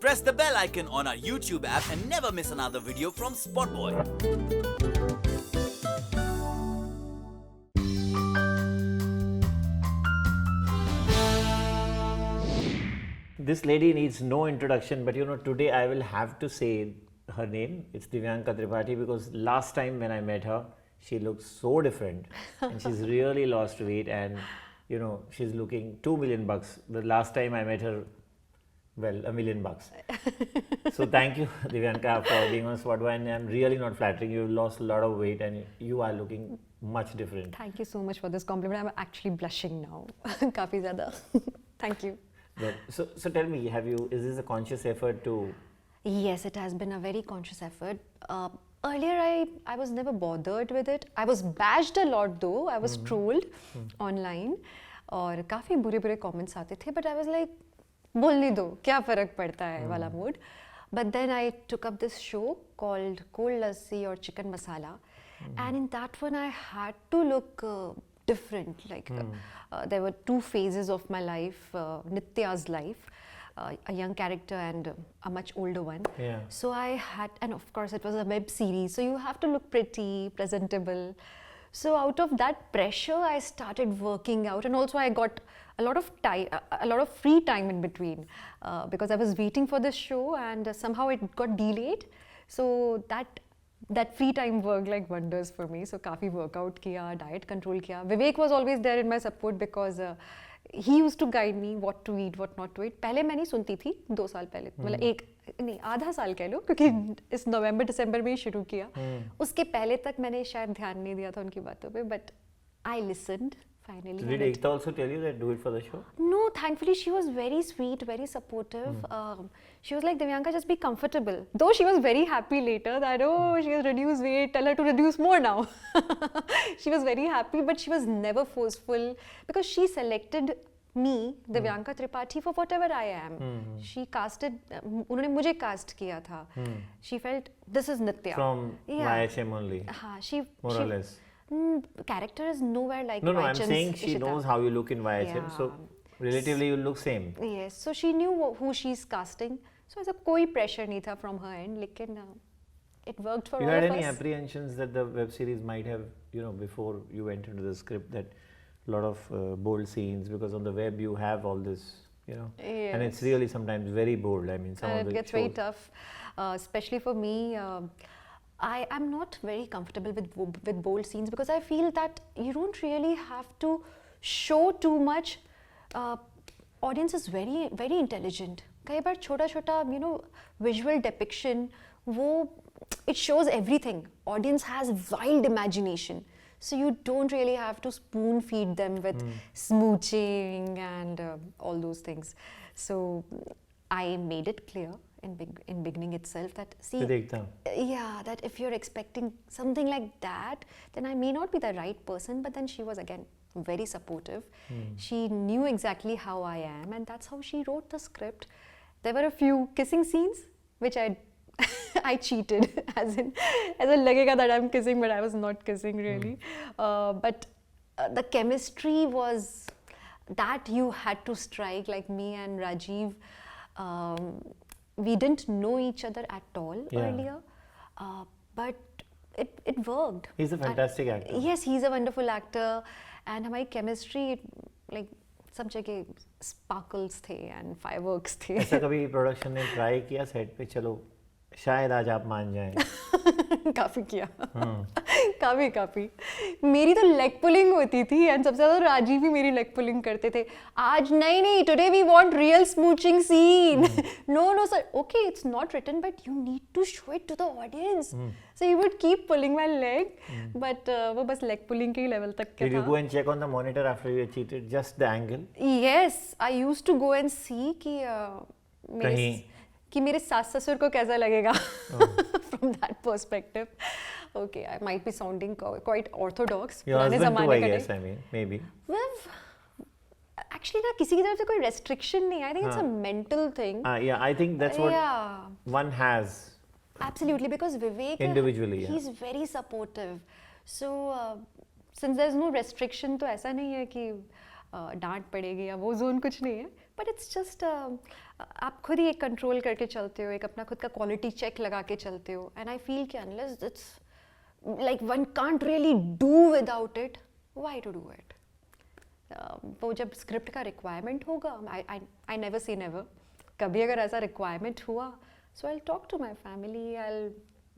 Press the bell icon on our YouTube app and never miss another video from SpotboyE. This lady needs no introduction, but today I will have to say her name. It's Divyanka Tripathi, because last time when I met her, she looked so different and she's really lost weight, and she's looking $2 million. The last time I met her, well, $1 million. So thank you, Divyanka, for being on SpotboyE, and I'm really not flattering. You've lost a lot of weight and you are looking much different. Thank you so much for this compliment. I'm actually blushing now. Kafi zyada. Thank you. But, so tell me, is this a conscious effort to? Yes, it has been a very conscious effort. Earlier, I was never bothered with it. I was bashed a lot though. I was trolled online, और काफी बुरे comments आते थे. But I was like, बोलने दो, क्या फर्क पड़ता है वाला mood. But then I took up this show called Cold Lassi or Chicken Masala, and in that one I had to look different. Like there were two phases of my life, Nitya's life, a young character and a much older one. Yeah. So I had, and of course it was a web series, so you have to look pretty, presentable. So out of that pressure, I started working out, and also I got a lot of time, a lot of free time in between, because I was waiting for this show, and somehow it got delayed. So that free time worked like wonders for me. So काफी workout किया, diet control किया. Vivek was always there in my support, because he used to guide me what to eat, what not to eat. पहले मैं नहीं सुनती थी, 2 साल पहले, मतलब आधा साल कह लो, क्योंकि इस नवंबर दिसंबर में ही शुरू किया. उसके पहले तक मैंने शायद ध्यान नहीं दिया था उनकी बातों पे, but I listened finally. Did Ekta also tell you that do it for the show? No, thankfully she was very sweet, very supportive. She was like, Divyanka, just be comfortable. Though she was very happy later that, oh, she has reduced weight, tell her to reduce more now. She was very happy, but she was never forceful, because she selected me, Divyanka Tripathi, for whatever I am. She casted, उन्होंने मुझे cast किया था. She felt, this is Nitya. From YHM only, more or less. Character is nowhere like No, I'm YHM's saying she Ishita. knows how you look in YHM, Yeah. so relatively you look same. Yes, so she knew who she's casting. So ऐसा कोई pressure नहीं था from her end, लेकिन it worked for You all had of any us. apprehensions that the web series might have, before you went into the script, that a lot of bold scenes, because on the web you have all this, and it's really sometimes very bold. I mean, some of It the gets very tough, especially for me. I'm not very comfortable with bold scenes, because I feel that you don't really have to show too much. Audience is very, very intelligent. कई बार छोटा visual depiction, it shows everything. Audience has wild imagination. So you don't really have to spoon feed them with smooching and all those things. So I made it clear in beginning itself that, see, that if you're expecting something like that, then I may not be the right person. But then she was again very supportive. She knew exactly how I am, and that's how she wrote the script. There were a few kissing scenes which I cheated, as in lagega that I'm kissing, but I was not kissing really. But the chemistry was that you had to strike, like me and Rajiv. We didn't know each other at all earlier, but it worked. He's a fantastic actor. Yes, he's a wonderful actor, and हमारी chemistry, like, सब जगह sparkles थे and fireworks थे. ऐसा कभी production ने try किया set पे, चलो शायद आज आप मान जाएं? काफी किया, काफी. मेरी तो लेग पुलिंग होती थी, एंड सबसे ज्यादा राजीव भी मेरी लेग पुलिंग करते थे. आज नहीं, today we want real smooching scene. No sir, okay, it's not written, but you need to show it to the audience. So he would keep pulling my leg, but वो बस leg pulling के ही level तक के था. Did you go and check on the monitor after you cheated, just the angle? Yes, I used to go and see कि मेरे सास ससुर को कैसा लगेगा from that perspective. Okay, I might be sounding quite orthodox. Your husband too, I guess, I mean, maybe. Well, actually ना किसी की तरफ से कोई restriction नहीं. I think it's a mental thing. Yeah, I think that's what one has. Absolutely, because Vivek individually, he's very supportive. So since there's no restriction, तो ऐसा नहीं है कि डांट पड़ेगी या वो zone कुछ नहीं है. but it's just आप खुद ही एक कंट्रोल करके चलते हो, एक अपना खुद का क्वालिटी चेक लगा के चलते हो, and I feel कि unless it's like one can't really do without it, why to do it? वो जब स्क्रिप्ट का रिक्वायरमेंट होगा, I never say never, कभी अगर ऐसा रिक्वायरमेंट हुआ, so I'll talk to my family,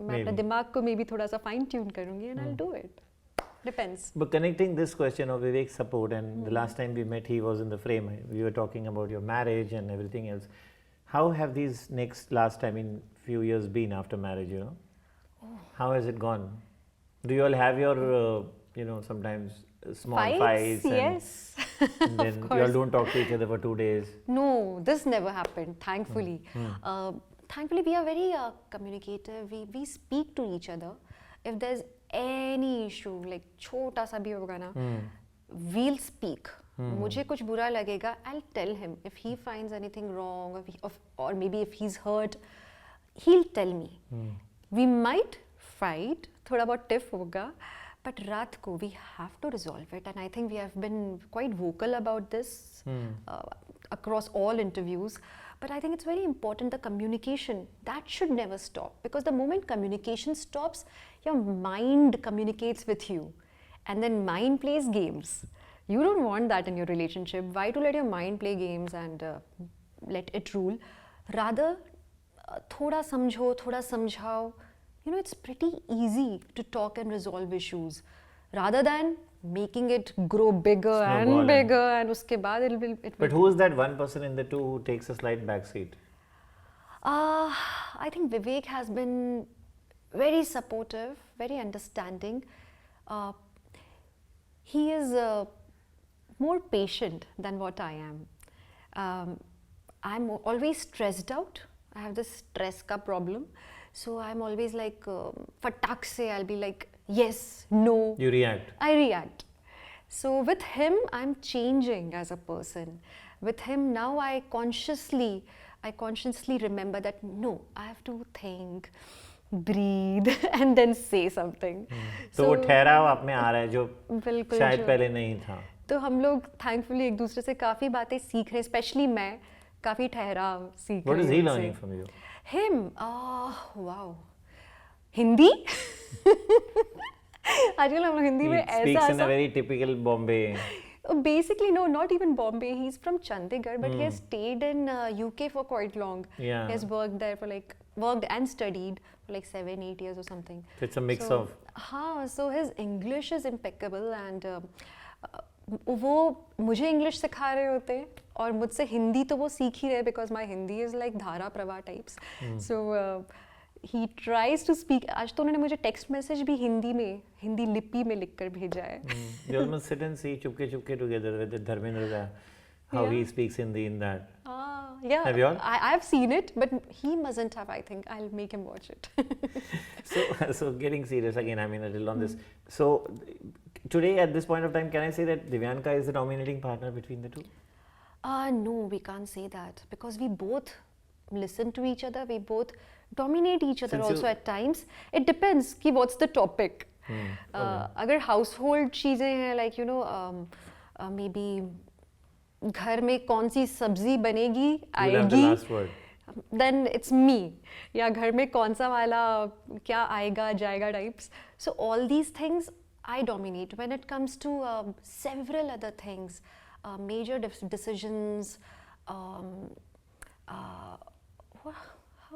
मैं अपने दिमाग को maybe थोड़ा सा fine tune करूँगी and I'll do it. Depends. But connecting this question of Vivek's support, and the last time we met, he was in the frame. We were talking about your marriage and everything else. How have these few years been after marriage, you know? Oh. How has it gone? Do you all have your, sometimes small fights? Yes. And then you all don't talk to each other for 2 days? No, this never happened, thankfully. Thankfully, we are very communicative. We speak to each other. If there's any issue, like छोटा सा भी होगा ना, we'll speak. मुझे कुछ बुरा लगेगा, I'll tell him. If he finds anything wrong, or maybe if he's hurt, he'll tell me. We might fight, थोड़ा बहुत tiff होगा, but रात को we have to resolve it. And I think we have been quite vocal about this across all interviews. But I think it's very important, the communication, that should never stop. Because the moment communication stops, your mind communicates with you. And then mind plays games. You don't want that in your relationship. Why to let your mind play games and let it rule? Rather, thoda samjho, thoda samjhao. It's pretty easy to talk and resolve issues. Rather than making it grow bigger and bigger, and uske baad it will. But who is that one person in the two who takes a slight backseat? I think Vivek has been very supportive, very understanding. He is more patient than what I am. I'm always stressed out. I have this stress ka problem. So I'm always like, fatak se, I'll be like, yes, no. You react. I react. So with him, I'm changing as a person. With him now, I consciously remember that no, I have to think, breathe, and then say something. तो वो ठहराव आप में आ रहा है जो शायद पहले नहीं था. तो हम लोग thankfully एक दूसरे से काफी बातें सीख रहे हैं, especially मैं काफी ठहराव सीख रही हूँ. What is he learning from you? Him, wow. Hindi? आजकल हम लोग हिंदी में ऐसा speaks in a very typical Bombay. Basically, no, not even Bombay. He's from Chandigarh, but he has stayed in UK for quite long. Yeah. He has worked there worked and studied for like 7-8 years or something. So it's a mix of. So his English is impeccable, and वो मुझे English सिखा रहे होते हैं और मुझसे हिंदी तो वो सीख ही रहे, because my Hindi is like धारा प्रवाह types. So he tries to speak. आज तो उन्होंने मुझे text message भी हिंदी लिपि में लिखकर भेजा है. You almost sit and see चुपके together with Dharmendra, how he speaks Hindi in that. Yeah. Have you all? I've seen it, but he mustn't have. I think I'll make him watch it. So getting serious again, I mean a little on this. So today at this point of time, can I say that Divyanka is the dominating partner between the two? No, we can't say that, because we both listen to each other. We both dominate each other also at times. It depends कि what's the topic. अगर household चीजें हैं, like maybe घर में कौन सी सब्जी बनेगी आएगी, then it's me. या घर में कौन सा वाला क्या आएगा जाएगा types. So all these things I dominate. When it comes to several other things, major decisions, how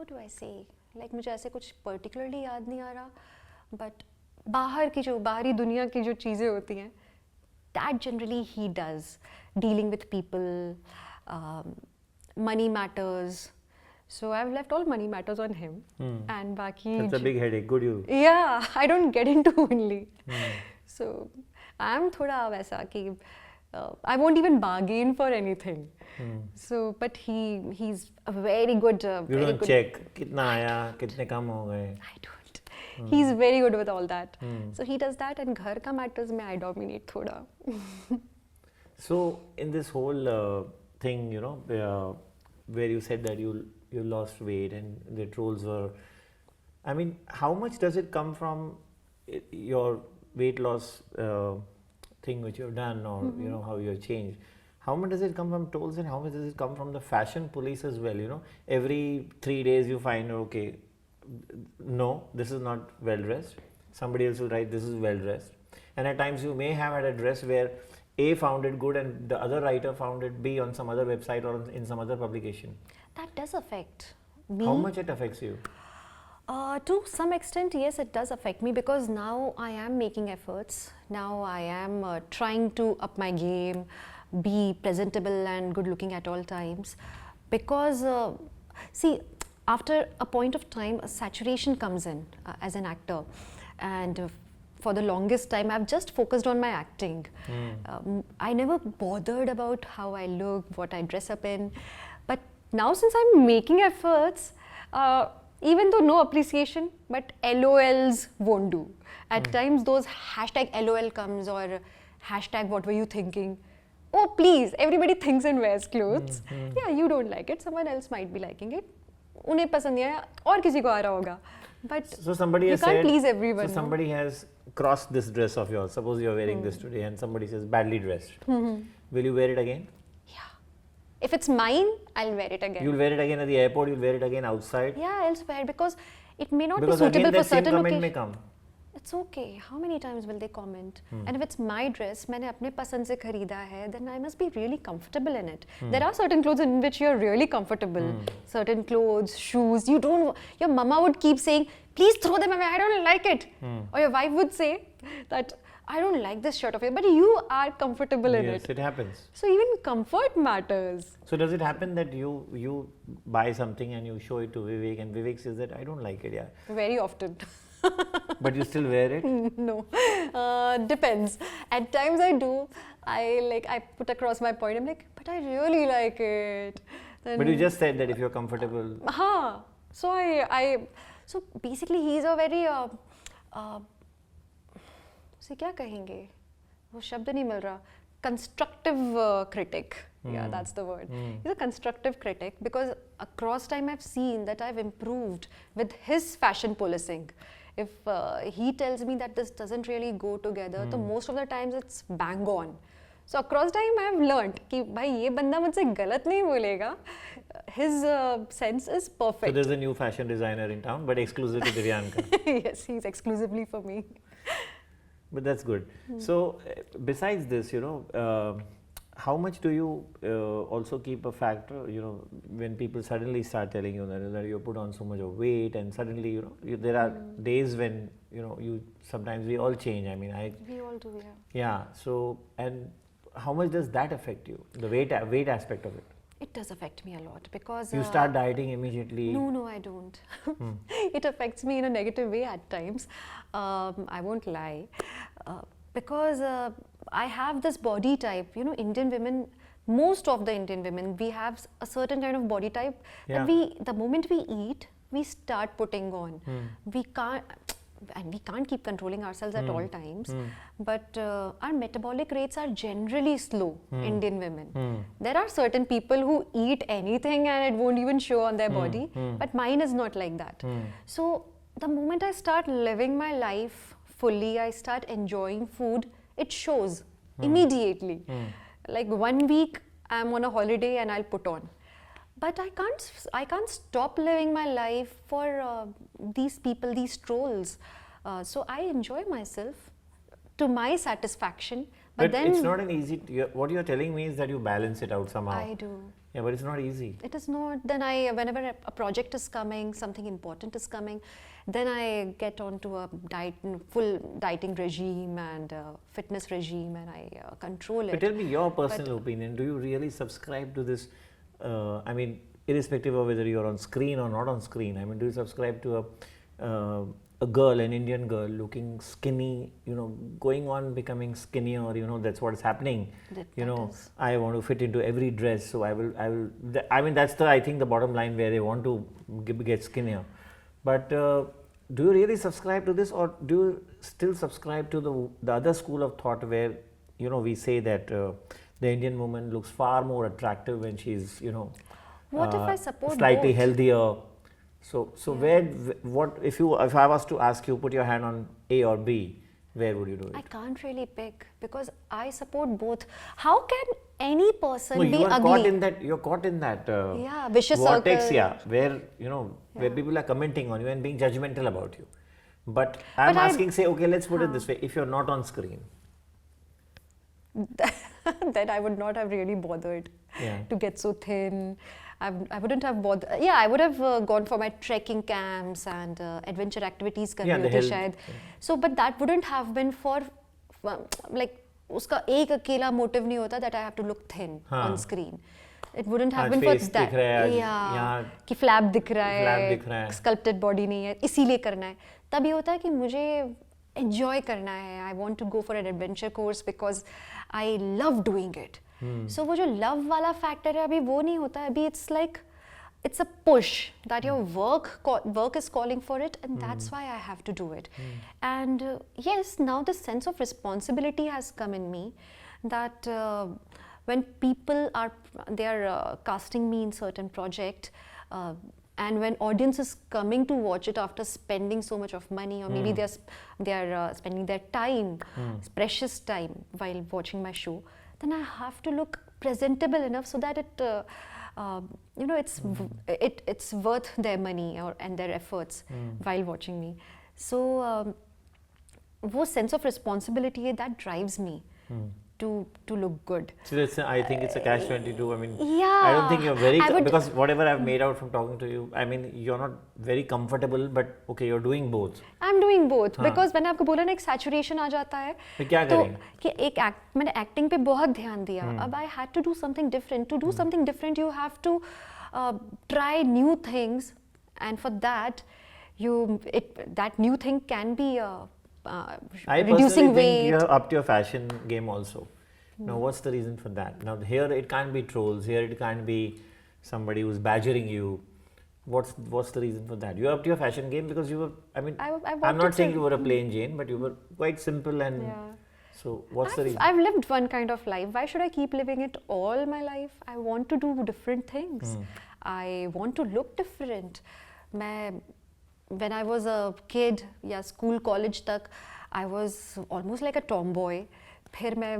do I say? Like मुझे ऐसे कुछ particularly याद नहीं आ रहा, but बाहरी दुनिया की जो चीज़ें होती हैं, that generally he does. Dealing with people, money matters. So I've left all money matters on him. And बाकी. That's a big headache. Good you. Yeah, I don't get into only. So I'm थोड़ा वैसा कि I won't even bargain for anything. So, but he's a very good. You don't check कितना आया, कितने कम हो गए. I don't. He's very good with all that. So he does that, and घर का matters में I dominate थोड़ा. So in this whole thing, where you said that you lost weight and the trolls were, I mean, how much does it come from your weight loss thing which you have done, or how you have changed? how much does it come from trolls and how much does it come from the fashion police as well? You know, every 3 days you find, okay, no, this is not well dressed. Somebody else will write, this is well dressed. And at times you may have had a dress where A found it good and the other writer found it B on some other website or in some other publication. That does affect me. How much it affects you? To some extent, yes, it does affect me because now I am making efforts. Now I am trying to up my game, be presentable and good looking at all times. Because, see, after a point of time, a saturation comes in as an actor. And for the longest time, I've just focused on my acting. I never bothered about how I look, what I dress up in. But now since I'm making efforts, even though no appreciation, but LOLs won't do. At times those hashtag LOL comes or hashtag what were you thinking? Oh please, everybody thinks and wears clothes. Yeah, you don't like it, someone else might be liking it. उन्हें पसंद नहीं आया और किसी को आ रहा होगा. But so somebody you has can't said, please everyone. So somebody has crossed this dress of yours. Suppose you're wearing this today and somebody says badly dressed. Will you wear it again? If it's mine, I'll wear it again. You'll wear it again at the airport, you'll wear it again outside? Yeah, I'll wear it because it may not because be suitable again, for that same certain comment occasions. may come. It's okay. How many times will they comment? And if it's my dress, मैंने अपने पसंद से खरीदा है, then I must be really comfortable in it. There are certain clothes in which you're really comfortable. Certain clothes, shoes, you don't. Your mama would keep saying, please throw them away, I don't like it. Or your wife would say that, I don't like this shirt of yours, but you are comfortable in it. Yes, it happens. So even comfort matters. So does it happen that you buy something and you show it to Vivek and Vivek says that I don't like it, yeah? Very often. But you still wear it? No, depends. At times I do. I put across my point. I'm like, but I really like it. Then, But you just said that if you're comfortable. So so basically he's a very उसे क्या कहेंगे? वो शब्द नहीं मिल रहा. Constructive critic. Yeah, that's the word. He's a constructive critic because across time I've seen that I've improved with his fashion policing. If he tells me that this doesn't really go together, so most of the times it's bang on. So across time I've learned कि भाई ये बंदा मुझसे गलत नहीं बोलेगा. His sense is perfect. So there's a new fashion designer in town, but exclusive to Divyanka. Yes, he's exclusively for me. But that's good. So besides this, you know, how much do you also keep a factor, you know, when people suddenly start telling you that you put on so much of weight and suddenly, you know, there are days when, you know, sometimes we all change. I mean, We all do, yeah. Yeah. So, and how much does that affect you, the weight aspect of it? It does affect me a lot because You start dieting immediately. No, I don't. It affects me in a negative way at times. I won't lie. Because I have this body type, you know, Indian women, most of the Indian women, we have a certain kind of body type that the moment we eat, we start putting on. We can't keep controlling ourselves at all times. But our metabolic rates are generally slow, Indian women. There are certain people who eat anything and it won't even show on their body, but mine is not like that. So the moment I start living my life fully, I start enjoying food, it shows immediately. Like 1 week I'm on a holiday and I'll put on. But I can't stop living my life for these people, these trolls. So I enjoy myself to my satisfaction. But then it's not an easy. What you're telling me is that you balance it out somehow. I do. Yeah, but it's not easy. It is not. Then whenever a project is coming, something important is coming, then I get onto a full dieting regime and fitness regime, and I control it. But tell me your personal opinion. Do you really subscribe to this? I mean, irrespective of whether you're on screen or not on screen. I mean, do you subscribe to a girl, an Indian girl, looking skinny, you know, going on becoming skinnier, you know, that's what's happening. I want to fit into every dress, so I will. I mean, that's I think the bottom line where they want to get skinnier. But do you really subscribe to this, or do you still subscribe to the other school of thought where, you know, we say that the Indian woman looks far more attractive when she's, you know, what if I support slightly both? healthier? So if I was to ask you, put your hand on A or B, where would you do it? I can't really pick because I support both. How can any person No, be you are ugly? caught in that. You're caught in that Yeah, vicious vortex. circle. Yeah, where where Yeah. people are commenting on you and being judgmental about you. But I'm But I- asking, say, okay, let's put it this way: if you're not on screen, Then I would not have really bothered Yeah. to get so thin. I wouldn't have bothered. Yeah, I would have gone for my trekking camps and adventure activities करनी Yeah, the होती health, शायद. So, but that wouldn't have been for like उसका एक अकेला motive नहीं होता that I have to look thin हाँ. on screen. It wouldn't have आज been for face that. दिख रहा है, आज Yeah, यहाँ कि flap दिख रहा flap दिख रहा है, है. sculpted body नहीं है, इसीलिए करना है. तभी होता है कि मुझे enjoy करना है. I want to go for an adventure course because I love doing it. So वो जो love वाला factor है अभी वो नहीं होता है. अभी it's like it's a push that your work is calling for it, and that's why I have to do it. And yes, now the sense of responsibility has come in me that when people are casting me in certain project. And when audience is coming to watch it after spending so much of money, or maybe they are spending their time, precious time while watching my show, then I have to look presentable enough so that it's worth their money and their efforts while watching me. So वो sense of responsibility है that drives me to look good. so I think it's a catch-22. I mean, Yeah, I don't think you're very I would- because whatever I've made out from talking to you, I mean, you're not very comfortable, but okay, you're doing both. I'm doing both because मैंने आपको बोला ना एक saturation आ जाता है. तो क्या तो करें? कि एक मैंने acting पे बहुत ध्यान दिया. अब I had to do something different. To do something different, you have to try new things, and for that, that new thing can be I reducing personally weight. think you're up to your fashion game also. Now, what's the reason for that? Now, here it can't be trolls. Here it can't be somebody who's badgering you. What's the reason for that? You're up to your fashion game because you were. I mean, I I'm wanted not saying to- you were a plain Jane, but you were quite simple and. Yeah. So, what's the reason? I've lived one kind of life. Why should I keep living it all my life? I want to do different things. I want to look different. When I was a kid, yeah, school, college तक, I was almost like a tomboy. फिर मैं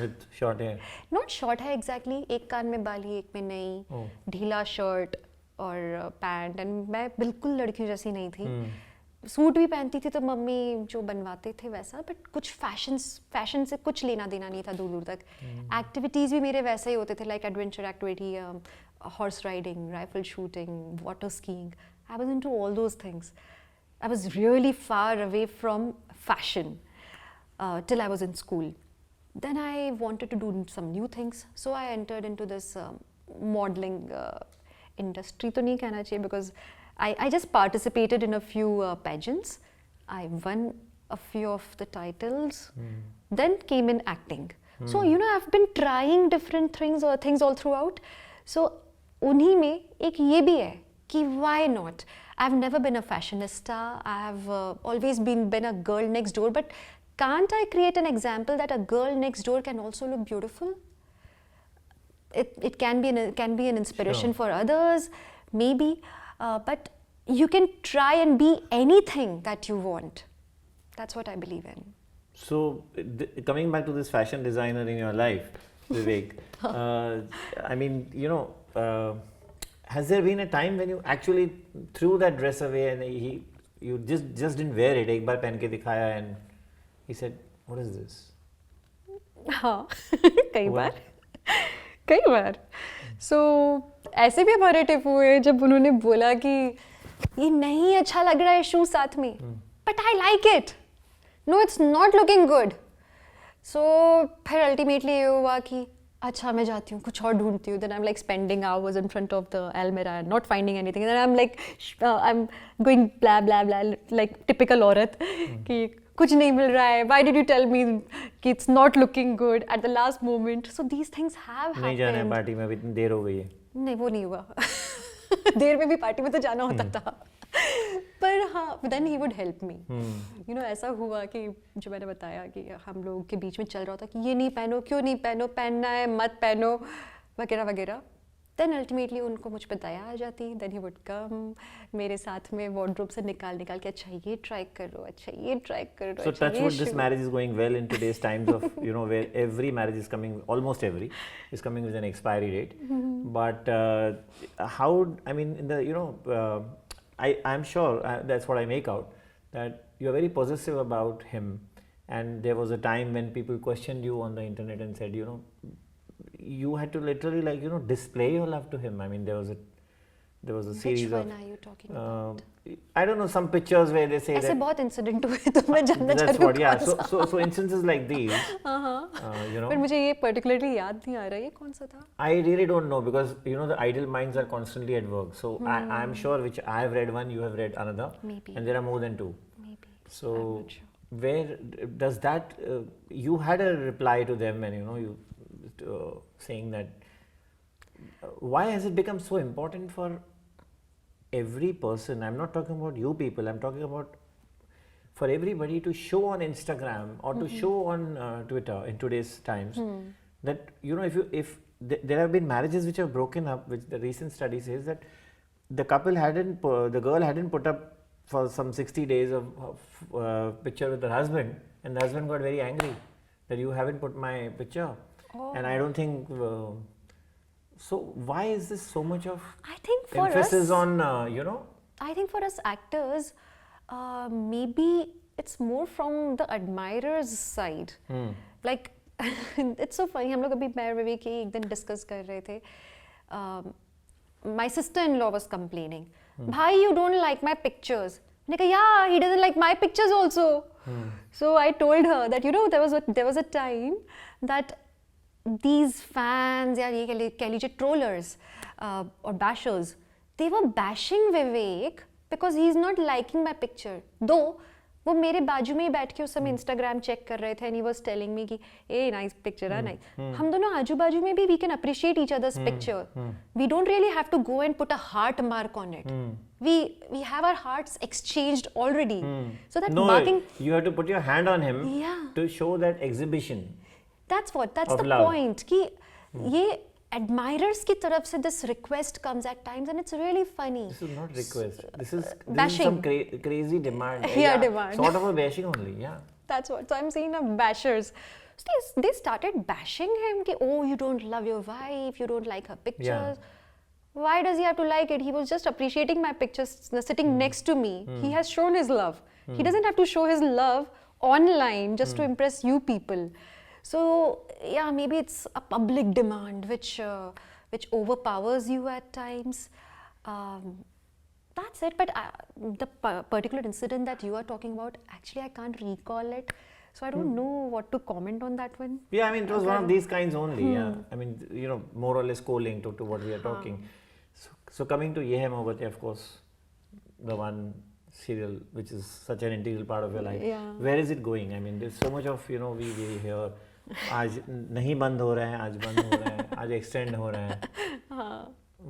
With short hair. not short hair exactly, एक कान में बाली एक में नहीं, Oh. ढीला shirt और पैंट, एंड मैं बिल्कुल लड़कियों जैसी नहीं थी. सूट भी पहनती थी तो मम्मी जो बनवाते थे वैसा, बट कुछ फैशन से कुछ लेना देना नहीं था दूर दूर तक. एक्टिविटीज़ भी मेरे वैसे ही होते थे, like adventure activity, horse riding, rifle shooting, water skiing. I was into all those things. I was really far away from fashion till I was in school. Then I wanted to do some new things, so I entered into this modeling industry. तो नहीं कहना चाहिए because I just participated in a few pageants. I won a few of the titles. Then came in acting. So I've been trying different things all throughout. So उन्हीं में एक ये भी है कि why not? I've never been a fashionista. I have always been a girl next door. But can't I create an example that a girl next door can also look beautiful? It can be an inspiration Sure. for others, maybe. But you can try and be anything that you want. That's what I believe in. So, coming back to this fashion designer in your life, Vivek, I mean, has there been a time when you actually threw that dress away and you just didn't wear it? एक बार पहन के दिखाया and he said, "What is this?" हाँ कई हुआ? बार. So ऐसे भी हमारे टिप हुए जब उन्होंने बोला कि ये नहीं अच्छा लग रहा है शू साथ में, but I like it. No, it's not looking good. So फिर अल्टीमेटली ये हुआ कि अच्छा मैं जाती हूँ कुछ और ढूंढती हूँ. Then I'm like spending hours in front of the almirah and not finding anything. And then I'm like I'm going blah blah blah like typical औरत कि कुछ नहीं मिल रहा है. Why did you tell me कि it's not looking good at the last moment? So these things have नहीं जाना है happened. पार्टी में, अभी इतनी देर हो गई है. नहीं वो नहीं हुआ. देर में भी पार्टी में तो जाना होता था. पर हाँ, then he would help me. ऐसा हुआ कि जो मैंने बताया कि हम लोगों के बीच में चल रहा था कि ये नहीं पहनो, क्यों नहीं पहनो, पहनना है मत पहनो वगैरह वगैरह. Then ultimately उनको मुझ पे दया आ जाती. Then he would come मेरे साथ में wardrobe से निकाल के अच्छा ये try करो, अच्छा ये try करो. So touch wood, this marriage is going well in today's times of where every marriage is coming, almost every is coming with an expiry date. But how, I mean, in the I'm sure that's what I make out, that you're very possessive about him, and there was a time when people questioned you on the internet and said, you had to literally display your love to him. I mean, there was a series Which of. one are you talking about? I don't know, some pictures where they say ऐसे that. बहुत incident हुए तो मैं जानना चाह That's रही हूँ what, yeah. कौन सा? So instances like these, पर मुझे ये particularly याद नहीं आ रहा ये कौन सा था? I really don't know, because the idle minds are constantly at work. So I'm sure, which I have read one, you have read another, Maybe. and there are more than two. Maybe. So I'm not sure. where does that? You had a reply to them, and you saying that. Why has it become so important for every person? I'm not talking about you people. I'm talking about for everybody to show on Instagram or to show on Twitter in today's times that if there have been marriages which have broken up, which the recent study says that the couple the girl hadn't put up for some 60 days of picture with her husband, and the husband got very angry that you haven't put my picture. And I don't think. So why is this so much of I think for emphasis us, on I think for us actors, maybe it's more from the admirers side. Like it's so funny. हम लोग अभी मैं विवेक एक दिन discuss कर रहे थे. My sister-in-law was complaining. Bhai, you don't like my pictures. मैंने कहा, yeah, he doesn't like my pictures also. So I told her that there was a time that these fans या ये कह लीजिए trollers or bashers, they were bashing Vivek because he is not liking my picture. Though वो मेरे बाजू में ही बैठ के उस समय Instagram check कर रहे थे and he was telling me कि hey nice picture nice. हम दोनों आजू बाजू में भी we can appreciate each other's picture. We don't really have to go and put a heart mark on it. We have our hearts exchanged already. So that marking. You have to put your hand on him Yeah. to show that exhibition. That's the love. point कि ये admirers की तरफ से this request comes at times and it's really funny. This is not request. This is Bashing. some crazy demand. Yeah, demand. Sort of a bashing only. Yeah. That's what. So I'm saying bashers. So they started bashing him कि oh you don't love your wife, you don't like her pictures. Why does he have to like it? He was just appreciating my pictures sitting next to me. He has shown his love. He doesn't have to show his love online just to impress you people. So yeah, maybe it's a public demand which overpowers you at times. That's it. But the particular incident that you are talking about, actually I can't recall it. So I don't know what to comment on that one. Yeah, I mean it was one of these kinds only. Yeah, I mean more or less co-linked to what we are talking. So coming to Ye Hai Mohabbatein, of course, the one serial which is such an integral part of your life. Yeah. Where is it going? I mean, there's so much of we hear. आज नहीं बंद हो रहा है, आज बंद हो रहा है, आज extend हो रहा है.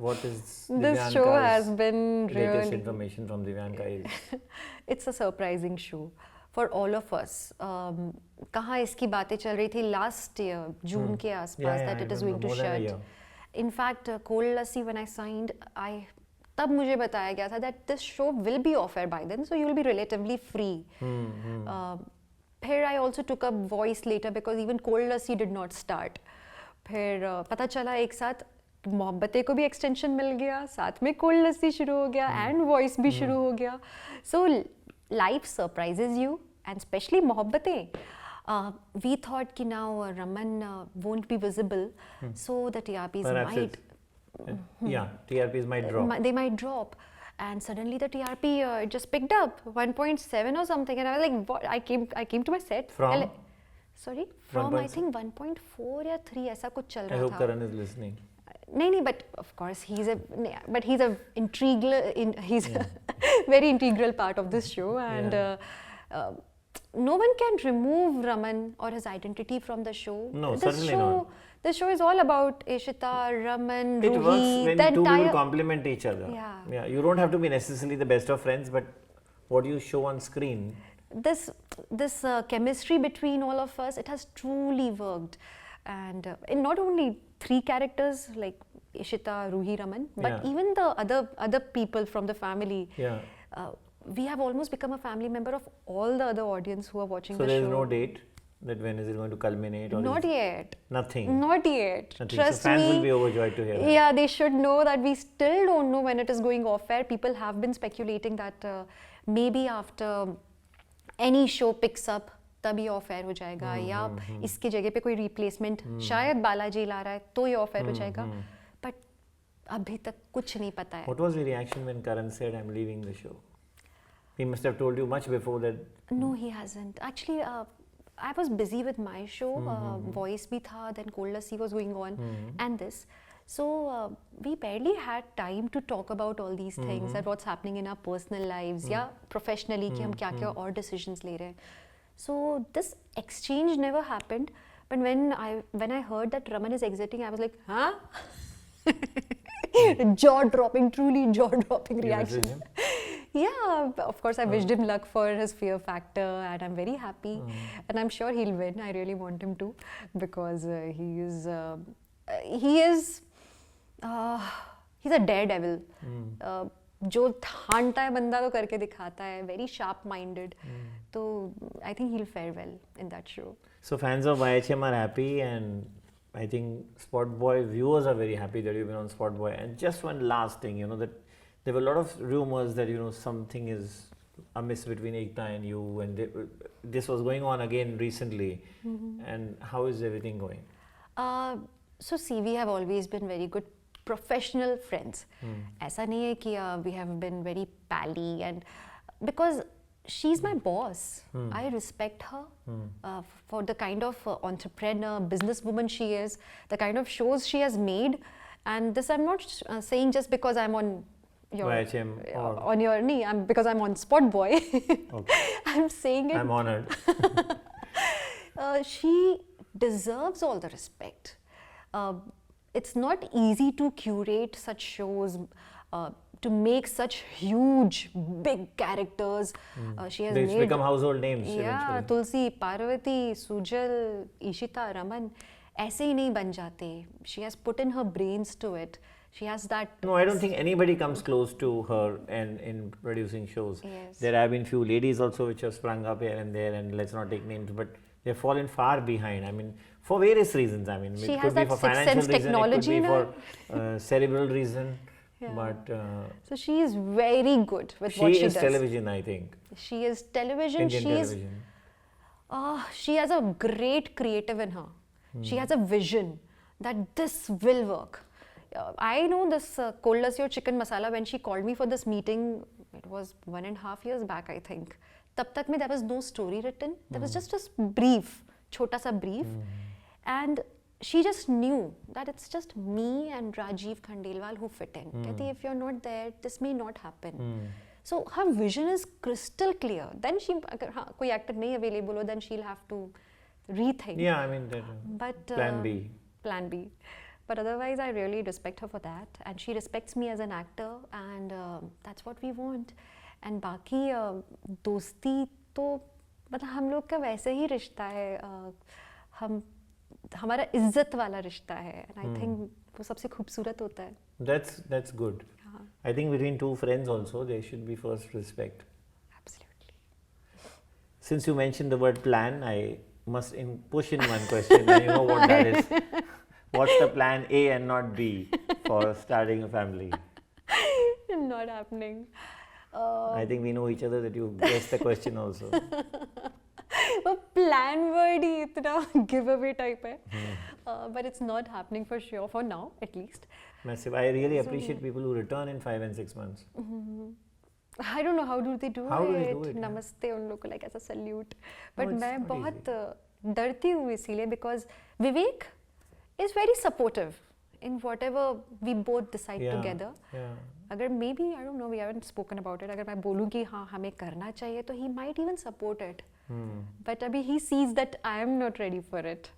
What is this show has been latest really information from Divyanka is? It's a surprising show for all of us. कहाँ इसकी बातें चल रही थी last year जून के आसपास that it is going to shut. In fact, Cold Lassi when I signed, तब मुझे बताया गया था that this show will be off air by then, so you will be relatively free. फिर I also took up voice later because even Cold Lassi did not start. फिर पता चला एक साथ मोहब्बतें को भी extension मिल गया, साथ में Cold Lassi शुरू हो गया and voice भी शुरू हो गया. So life surprises you and especially Mohabbatein. We thought कि now Raman won't be visible, so the TRPs Perhaps might. TRPs might drop. They might drop. And suddenly the TRP just picked up 1.7 or something, and I was like, what? I came to my set. From? Sorry, from I think 1.4 or 3 ऐसा कुछ चल रहा था. I hope Karan is listening. नहीं, but of course he's a very integral part of this show, and no one can remove Raman or his identity from the show. No, certainly not. The show is all about Ishita, Raman, Ruhi. It works when two people complement each other. Yeah. You don't have to be necessarily the best of friends, but what you show on screen. This chemistry between all of us, it has truly worked. and in not only 3 characters like Ishita, Ruhi, Raman, but Yeah. even the other people from the family. Yeah. We have almost become a family member of all the other audience who are watching So the there's show. no date that when is it going to culminate? Or Not is yet. Nothing. Not yet. Nothing. Trust so fans me. will be overjoyed to hear that. Yeah, they should know that we still don't know when it is going off air. People have been speculating that maybe after any show picks up, तभी of air हो जाएगा या इसकी जगह पे कोई replacement शायद बालाजी ला रहा है तो ये ऑफ एयर हो जाएगा बट अभी तक कुछ नहीं पता है. What was the reaction when Karan said, "I'm leaving the show"? He must have told you much before that. No, he hasn't. Actually, I was busy with my show. Voice bhi tha, then Cold Lassi was going on, and this. So we barely had time to talk about all these things, that what's happening in our personal lives, या professionally कि हम क्या-क्या और decisions ले रहे हैं. So this exchange never happened. But when I heard that Raman is exiting, I was like, huh? Jaw-dropping, truly jaw-dropping You reaction. messaged him? Yeah, of course I wished him luck for his Fear Factor, and I'm very happy, and I'm sure he'll win. I really want him to, because he's a daredevil. जो ठानता है बंदा तो करके दिखाता है, very sharp minded. तो I think he'll fare well in that show. So fans of YHM are happy, and I think SpotBoy viewers are very happy that you've been on SpotBoy. And just one last thing, that there were a lot of rumors that something is amiss between Ekta and you, and this was going on again recently. And how is everything going? So see, we have always been very good professional friends. ऐसा नहीं है कि we have been very pally, and because she's my boss. I respect her for the kind of entrepreneur, businesswoman she is, the kind of shows she has made. And this I'm not saying just because I'm on your YHM or on your knee. Because I'm on SpotBoy. Okay. I'm saying it. I'm honored. She deserves all the respect. It's not easy to curate such shows, to make such huge, big characters. She has They made become household names. yeah, eventually. Tulsi, Parvati, Sujal, Ishita, Raman. ऐसे ही नहीं बन जाते. She has put in her brains to it. She has that. No, I don't think anybody comes close to her in producing shows. Yes. There have been few ladies also which have sprung up here and there, and let's not take names, but they've fallen far behind. I mean, for various reasons. I mean, She it has could be that for sixth financial sense reason, it could technology be now. for cerebral reason, Yeah. but So she is very good with she what she is does. television, I think. She is television. Indian She is. television. She has a great creative in her. She has a vision that this will work. I know this Cold Lassi or chicken masala. When she called me for this meeting, it was 1.5 years back, I think. Tab tak mein there was no story written. There was just a brief, chota sa brief, and she just knew that it's just me and Rajiv Khandelwal who fit in. Kehti, if you're not there, this may not happen. So her vision is crystal clear. Then she, agar koi actor nahi available ho, then she'll have to rethink. Yeah, I mean, that, But plan B. Plan B. But otherwise, I really respect her for that, and she respects me as an actor, and that's what we want. And बाकी दोस्ती तो मतलब हम लोग का वैसे ही रिश्ता है. हमारा इज्जत वाला रिश्ता है, and I think वो सबसे खूबसूरत होता है. That's good. I think between two friends also there should be first respect. Absolutely. Since you mentioned the word plan, I must push in one question, and you know what that is. What's the plan A and not B for starting a family? Not happening. I think we know each other that you guessed the question also. वो plan word ही इतना giveaway type है. But it's not happening for sure, for now at least. Massive. I really appreciate people who return in 5 and 6 months. I don't know how do they do How it. do they do it, yeah? Namaste उन लोग को like ऐसा salute. But it's मैं not बहुत डरती हूँ इसीलिए, because Vivek is very supportive in whatever we both decide Yeah, together. yeah. अगर maybe I don't know, we haven't spoken about it. अगर मैं बोलूँ कि हाँ हमें करना चाहिए, तो he might even support it. But अभी he sees that I am not ready for it.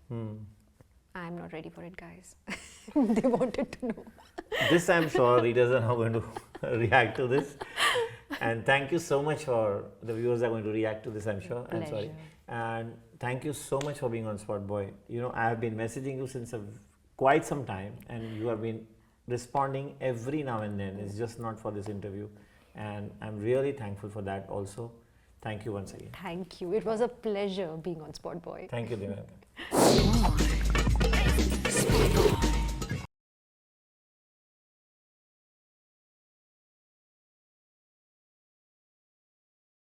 I am not ready for it, guys. They wanted to know. This I'm sure readers are now going to react to this. And thank you so much for the viewers are going to react to this, I'm sure. I'm sorry. Pleasure. And thank you so much for being on SpotboyE. You know, I have been messaging you since quite some time, and you have been responding every now and then. It's just not for this interview, and I'm really thankful for that also. Thank you once again. Thank you. It was a pleasure being on SpotboyE. Thank you, Divyanka.